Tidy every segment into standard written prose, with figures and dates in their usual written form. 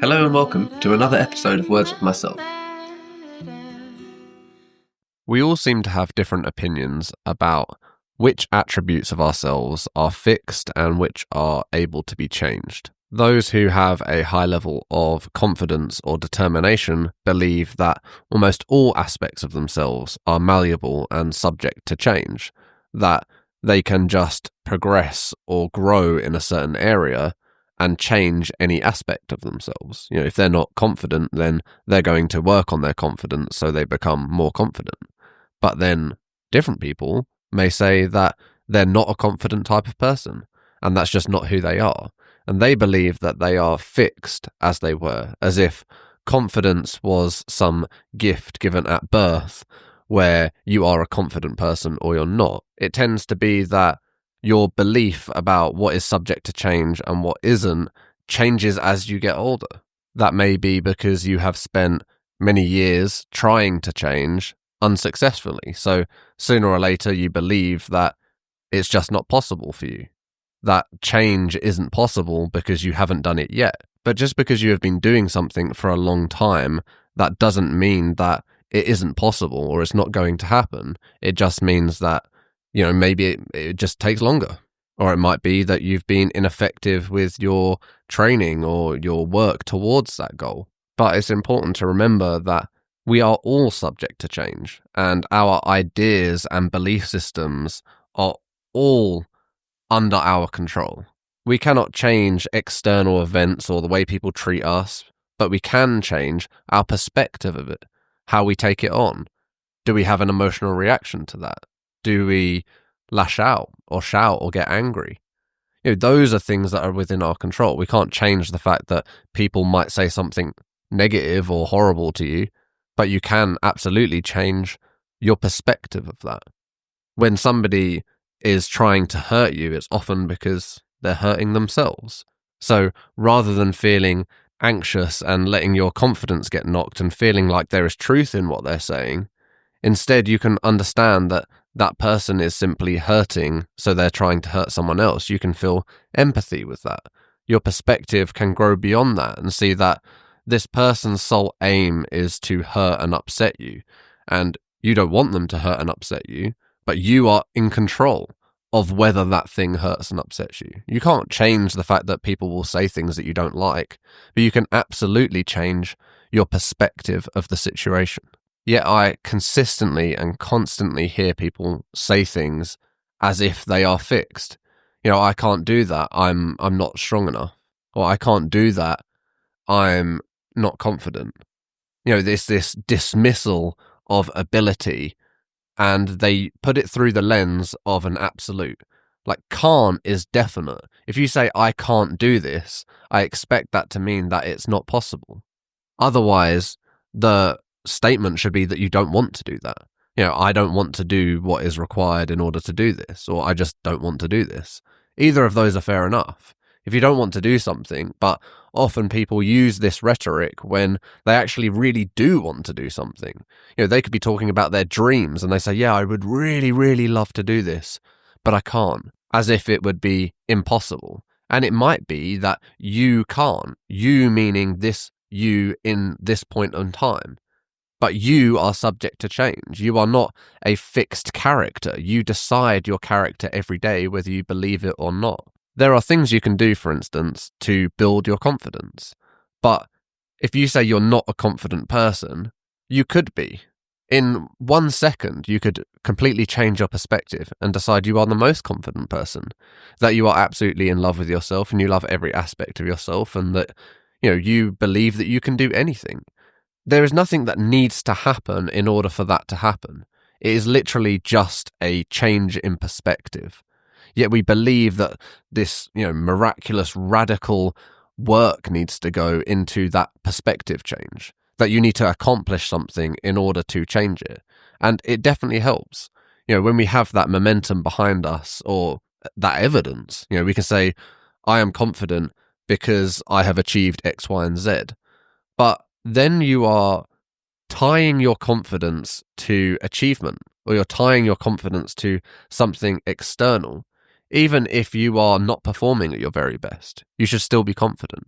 Hello and welcome to another episode of Words with Myself. We all seem to have different opinions about which attributes of ourselves are fixed and which are able to be changed. Those who have a high level of confidence or determination believe that almost all aspects of themselves are malleable and subject to change, that they can just progress or grow in a certain area and change any aspect of themselves. If they're not confident, then they're going to work on their confidence so they become more confident. But then different people may say that they're not a confident type of person, and that's just not who they are. And they believe that they are fixed as they were, as if confidence was some gift given at birth where you are a confident person or you're not. It tends to be that your belief about what is subject to change and what isn't changes as you get older. That may be because you have spent many years trying to change unsuccessfully. So sooner or later you believe that it's just not possible for you. That change isn't possible because you haven't done it yet. But just because you have been doing something for a long time, that doesn't mean that it isn't possible or it's not going to happen. It just means that, maybe it just takes longer. Or it might be that you've been ineffective with your training or your work towards that goal. But it's important to remember that we are all subject to change, and our ideas and belief systems are all under our control. We cannot change external events or the way people treat us, but we can change our perspective of it, how we take it on. Do we have an emotional reaction to that? Do we lash out or shout or get angry? Those are things that are within our control. We can't change the fact that people might say something negative or horrible to you, but you can absolutely change your perspective of that. When somebody is trying to hurt you, it's often because they're hurting themselves. So rather than feeling anxious and letting your confidence get knocked and feeling like there is truth in what they're saying, instead you can understand that that person is simply hurting, so they're trying to hurt someone else. You can feel empathy with that. Your perspective can grow beyond that and see that this person's sole aim is to hurt and upset you. And you don't want them to hurt and upset you, but you are in control of whether that thing hurts and upsets you. You can't change the fact that people will say things that you don't like, but you can absolutely change your perspective of the situation. Yet I consistently and constantly hear people say things as if they are fixed. I can't do that. I'm not strong enough. Or I can't do that. I'm not confident. This dismissal of ability, and they put it through the lens of an absolute. Like, can't is definite. If you say, I can't do this, I expect that to mean that it's not possible. Otherwise, the statement should be that you don't want to do that. I don't want to do what is required in order to do this, or I just don't want to do this. Either of those are fair enough. If you don't want to do something, but often people use this rhetoric when they actually really do want to do something. They could be talking about their dreams and they say, yeah, I would really, really love to do this, but I can't, as if it would be impossible. And it might be that you can't, you meaning this you in this point in time. But you are subject to change. You are not a fixed character. You decide your character every day, whether you believe it or not. There are things you can do, for instance, to build your confidence. But if you say you're not a confident person, you could be. In 1 second, you could completely change your perspective and decide you are the most confident person, that you are absolutely in love with yourself and you love every aspect of yourself, and that you believe that you can do anything. There is nothing that needs to happen in order for that to happen. It is literally just a change in perspective. Yet we believe that this, miraculous, radical work needs to go into that perspective change, that you need to accomplish something in order to change it. And it definitely helps. When we have that momentum behind us or that evidence, we can say, I am confident because I have achieved X, Y, and Z. But then you are tying your confidence to achievement, or you're tying your confidence to something external. Even if you are not performing at your very best, you should still be confident.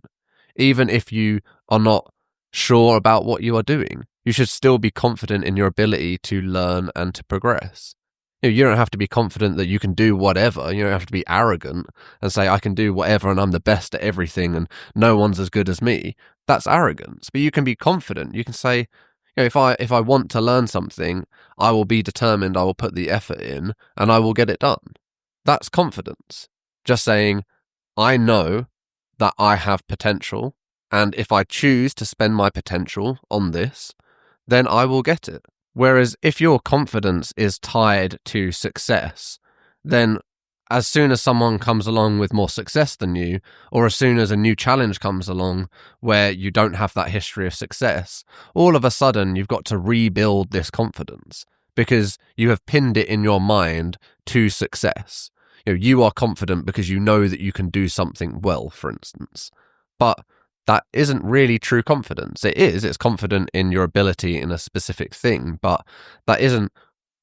Even if you are not sure about what you are doing, you should still be confident in your ability to learn and to progress. You don't have to be confident that you can do whatever. You don't have to be arrogant and say, I can do whatever and I'm the best at everything and no one's as good as me. That's arrogance. But you can be confident. You can say, if I want to learn something, I will be determined, I will put the effort in and I will get it done. That's confidence. Just saying, I know that I have potential, and if I choose to spend my potential on this, then I will get it. Whereas if your confidence is tied to success, then as soon as someone comes along with more success than you, or as soon as a new challenge comes along where you don't have that history of success, all of a sudden you've got to rebuild this confidence because you have pinned it in your mind to success. You are confident because you know that you can do something well, for instance. But that isn't really true confidence. It's confident in your ability in a specific thing, but that isn't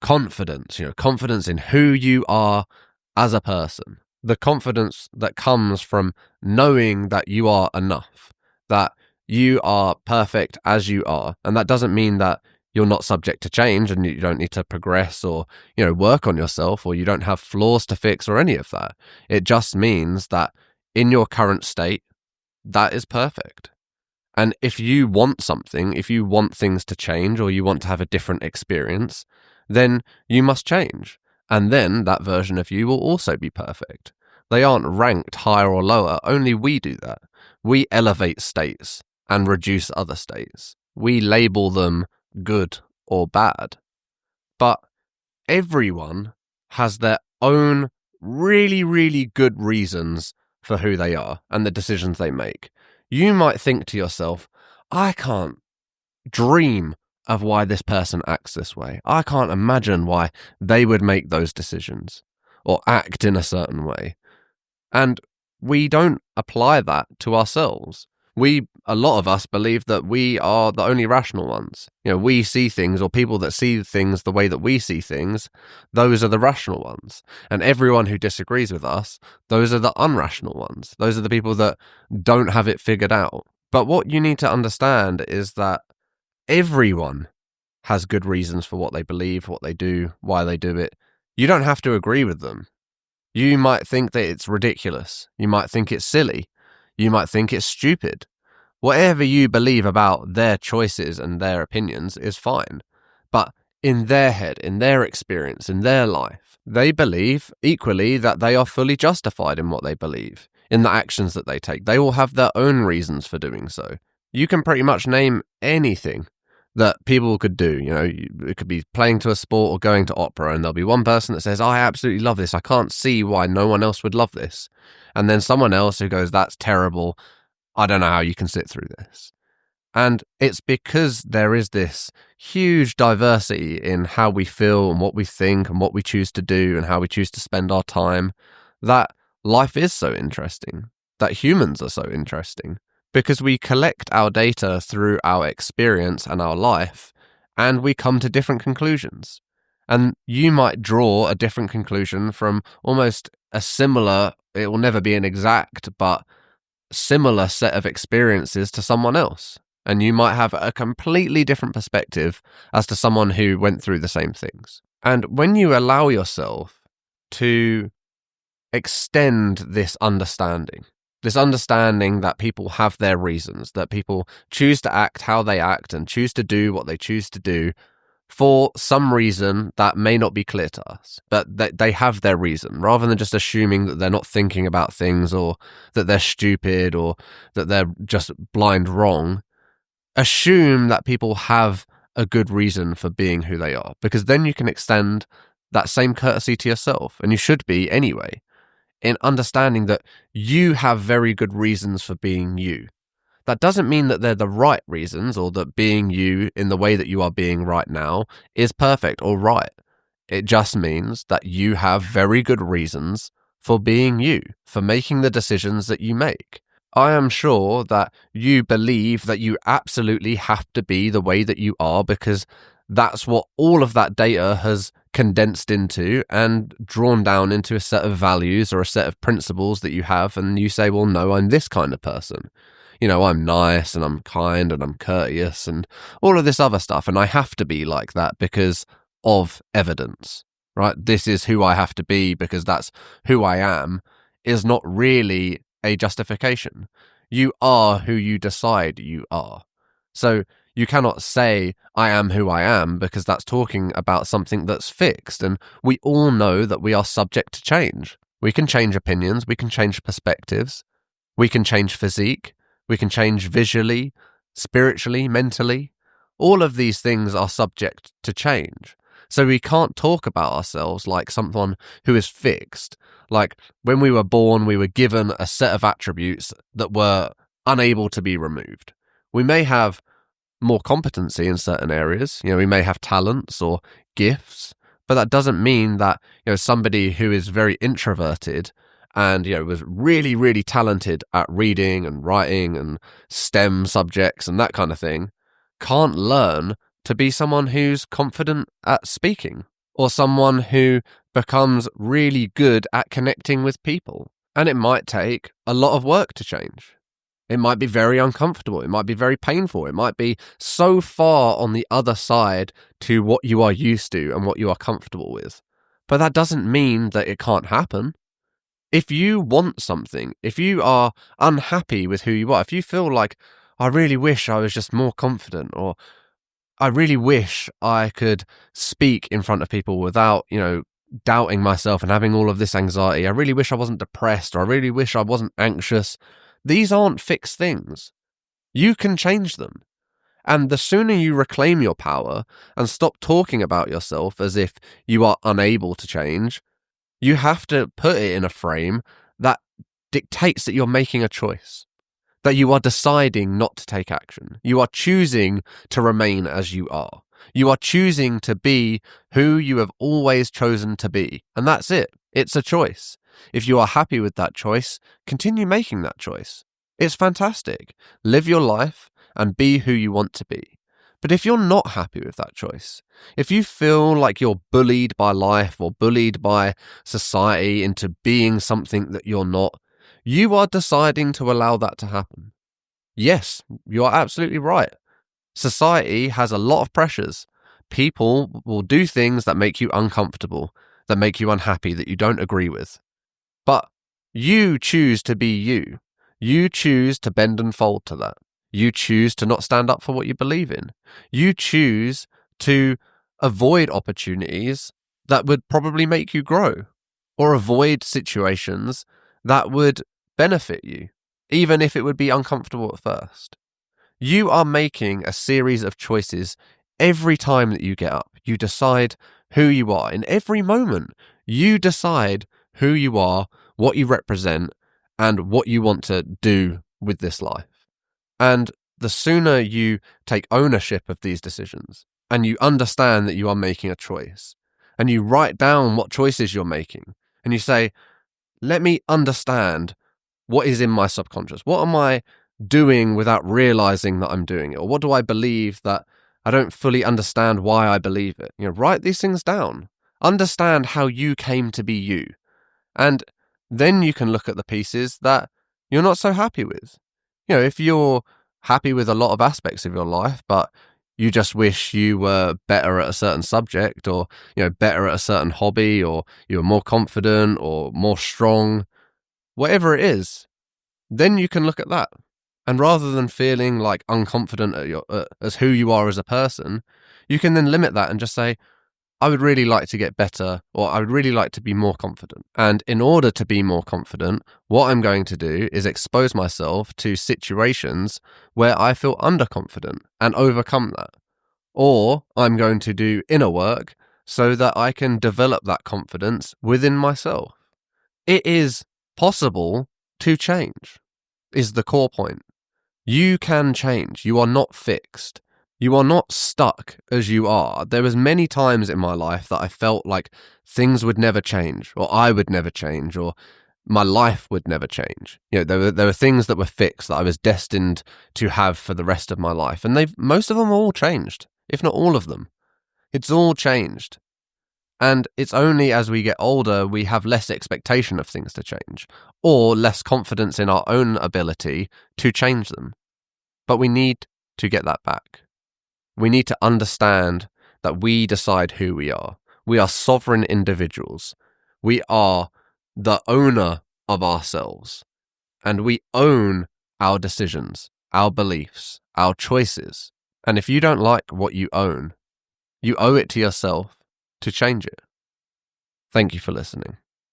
confidence, confidence in who you are as a person. The confidence that comes from knowing that you are enough, that you are perfect as you are. And that doesn't mean that you're not subject to change and you don't need to progress or, work on yourself, or you don't have flaws to fix or any of that. It just means that in your current state, that is perfect. And if you want something, if you want things to change or you want to have a different experience, then you must change. And then that version of you will also be perfect. They aren't ranked higher or lower. Only we do that. We elevate states and reduce other states. We label them good or bad. But everyone has their own really, really good reasons for who they are and the decisions they make. You might think to yourself, I can't dream of why this person acts this way. I can't imagine why they would make those decisions or act in a certain way. And we don't apply that to ourselves. A lot of us believe that we are the only rational ones. We see things, or people that see things the way that we see things, those are the rational ones. And everyone who disagrees with us, those are the unrational ones. Those are the people that don't have it figured out. But what you need to understand is that everyone has good reasons for what they believe, what they do, why they do it. You don't have to agree with them. You might think that it's ridiculous. You might think it's silly. You might think it's stupid. Whatever you believe about their choices and their opinions is fine. But in their head, in their experience, in their life, they believe equally that they are fully justified in what they believe, in the actions that they take. They all have their own reasons for doing so. You can pretty much name anything that people could do. It could be playing to a sport or going to opera, and there'll be one person that says, I absolutely love this. I can't see why no one else would love this. And then someone else who goes, that's terrible. I don't know how you can sit through this. And it's because there is this huge diversity in how we feel and what we think and what we choose to do and how we choose to spend our time, that life is so interesting, that humans are so interesting, because we collect our data through our experience and our life, and we come to different conclusions. And you might draw a different conclusion from almost a similar, it will never be an exact, but similar set of experiences to someone else. And you might have a completely different perspective as to someone who went through the same things. And when you allow yourself to extend this understanding that people have their reasons, that people choose to act how they act and choose to do what they choose to do for some reason that may not be clear to us, but they have their reason, rather than just assuming that they're not thinking about things or that they're stupid or that they're just blind wrong. Assume that people have a good reason for being who they are, because then you can extend that same courtesy to yourself, and you should be anyway, in understanding that you have very good reasons for being you. That doesn't mean that they're the right reasons, or that being you in the way that you are being right now is perfect or right. It just means that you have very good reasons for being you, for making the decisions that you make. I am sure that you believe that you absolutely have to be the way that you are, because that's what all of that data has condensed into and drawn down into a set of values or a set of principles that you have, and you say, well, no, I'm this kind of person. I'm nice and I'm kind and I'm courteous and all of this other stuff. And I have to be like that because of evidence, right? This is who I have to be because that's who I am, is not really a justification. You are who you decide you are. So you cannot say, I am who I am, because that's talking about something that's fixed. And we all know that we are subject to change. We can change opinions, we can change perspectives, we can change physique, we can change visually, spiritually, mentally. All of these things are subject to change. So we can't talk about ourselves like someone who is fixed. Like when we were born, we were given a set of attributes that were unable to be removed. We may have more competency in certain areas. We may have talents or gifts, but that doesn't mean that, somebody who is very introverted and, was really, really talented at reading and writing and STEM subjects and that kind of thing can't learn to be someone who's confident at speaking, or someone who becomes really good at connecting with people. And it might take a lot of work to change. It might be very uncomfortable. It might be very painful. It might be so far on the other side to what you are used to and what you are comfortable with. But that doesn't mean that it can't happen. If you want something, if you are unhappy with who you are, if you feel like, I really wish I was just more confident, or I really wish I could speak in front of people without, doubting myself and having all of this anxiety. I really wish I wasn't depressed, or I really wish I wasn't anxious. These aren't fixed things. You can change them. And the sooner you reclaim your power and stop talking about yourself as if you are unable to change, you have to put it in a frame that dictates that you're making a choice, that you are deciding not to take action. You are choosing to remain as you are. You are choosing to be who you have always chosen to be. And that's it. It's a choice. If you are happy with that choice, continue making that choice. It's fantastic. Live your life and be who you want to be. But if you're not happy with that choice, if you feel like you're bullied by life or bullied by society into being something that you're not, you are deciding to allow that to happen. Yes, you are absolutely right. Society has a lot of pressures. People will do things that make you uncomfortable, that make you unhappy, that you don't agree with. But you choose to be you. You choose to bend and fold to that. You choose to not stand up for what you believe in. You choose to avoid opportunities that would probably make you grow, or avoid situations that would benefit you, even if it would be uncomfortable at first. You are making a series of choices every time that you get up. You decide who you are. In every moment, you decide who you are, what you represent, and what you want to do with this life. And the sooner you take ownership of these decisions, and you understand that you are making a choice, and you write down what choices you're making, and you say, let me understand what is in my subconscious. What am I doing without realizing that I'm doing it? Or what do I believe that I don't fully understand why I believe it? Write these things down. Understand how you came to be you. And then you can look at the pieces that you're not so happy with. If you're happy with a lot of aspects of your life, but you just wish you were better at a certain subject, or, better at a certain hobby, or you were more confident or more strong, whatever it is, then you can look at that. And rather than feeling like unconfident as who you are as a person, you can then limit that and just say, I would really like to get better, or I would really like to be more confident. And in order to be more confident, what I'm going to do is expose myself to situations where I feel underconfident and overcome that. Or I'm going to do inner work so that I can develop that confidence within myself. It is possible to change, is the core point. You can change. You are not fixed. You are not stuck as you are. There was many times in my life that I felt like things would never change, or I would never change, or my life would never change. There were things that were fixed that I was destined to have for the rest of my life, and most of them all changed, if not all of them. It's all changed. And it's only as we get older we have less expectation of things to change, or less confidence in our own ability to change them. But we need to get that back. We need to understand that we decide who we are. We are sovereign individuals. We are the owner of ourselves. And we own our decisions, our beliefs, our choices. And if you don't like what you own, you owe it to yourself to change it. Thank you for listening.